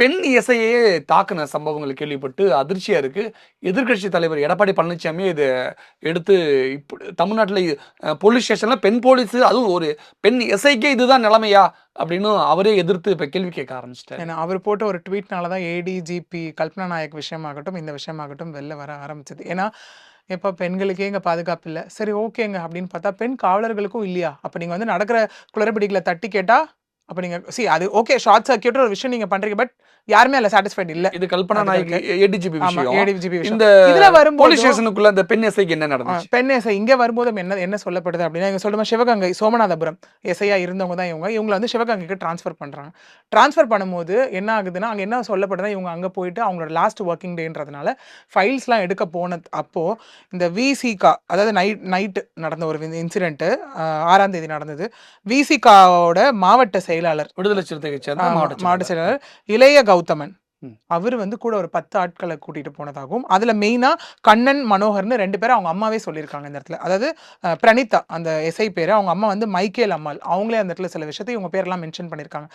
பெண் இசையே தாக்குன சம்பவங்கள் கேள்விப்பட்டு அதிர்ச்சியா இருக்கு. எதிர்க்கட்சி தலைவர் எடப்பாடி பழனிசாமி இத எடுத்து தமிழ்நாட்டுல போலீஸ் ஸ்டேஷன்ல பெண் போலீஸ், அதுவும் ஒரு பெண் இசைக்கே இதுதான் நிலைமையா அப்படின்னு அவரே எதிர்த்து இப்ப கேள்வி கேட்க ஆரம்பிச்சிட்டாரு. ஏன்னா அவர் போட்ட ஒரு ட்வீட்னால தான் ஏடிஜிபி கல்பனா நாயக் விஷயமாகட்டும், இந்த விஷயமாகட்டும் வெளில வர ஆரம்பிச்சது. ஏன்னா இப்போ பெண்களுக்கே இங்கே பாதுகாப்பு இல்லை, சரி ஓகேங்க அப்படின்னு பார்த்தா பெண் காவலர்களுக்கும் இல்லையா? அப்போ நீங்கள் வந்து நடக்கிற குளறுபடிகளை தட்டி கேட்டால் அப்போ நீங்கள் அது ஓகே, ஷார்ட் சர்க்கியூட் ஒரு விஷயம் நீங்கள் பண்ணுறீங்க, பட் யாருமே அதில் சாட்டிஸ்ஃபைட் இல்லை. இது கல்பனா நாயக் ஏடிஜிபி விஷயம். ஏடிஜிபி விஷயம். இந்த இதுல வரும்போது போலீஸ் ஸ்டேஷனுக்குள்ள அந்த பெண் எஸ்ஐக்கு என்ன நடந்துச்சு? பெண் எஸ்ஐ இங்கே வரும்போது என்ன சொல்லப்படுது அப்படின்னா, இங்கே சொல்லுமா சிவகங்கை சோமநாதபுரம் எஸ்ஐயா இருந்தவங்க தான் இவங்களை வந்து சிவகங்கைக்கு ட்ரான்ஸ்ஃபர் பண்ணுறாங்க. ட்ரான்ஸ்ஃபர் பண்ணும்போது என்ன ஆகுதுன்னா, அங்கே என்ன சொல்லப்படுதுன்னா, இவங்க அங்கே போயிட்டு அவங்களோட லாஸ்ட் ஒர்க்கிங் டேன்றதுனால ஃபைல்ஸ்லாம் எடுக்க போன அப்போ இந்த விசிகா, அதாவது நைட்டு நடந்த ஒரு இன்சிடென்ட்டு 6ஆம் தேதி நடந்தது. விசிகாவோட மாவட்ட செயலாளர், விடுதலை சிறுத்தைகளை சேர்ந்த மாவட்ட செயலாளர் இளைய கௌதமன், அவர் வந்து கூட ஒரு 10 ஆட்களை கூட்டிட்டு போனதாகவும், அதுல மெயினா கண்ணன் மனோகர்னு 2 பேரை அவங்க அம்மாவே சொல்லியிருக்காங்க இந்த இடத்துல. அதாவது பிரணிதா அந்த எஸ்ஐ பேரு, அவங்க அம்மா வந்து மைக்கேல் அம்மாள், அவங்களே அந்த இடத்துல சில விஷயத்தை இவங்க பேரெல்லாம் மென்ஷன் பண்ணியிருக்காங்க.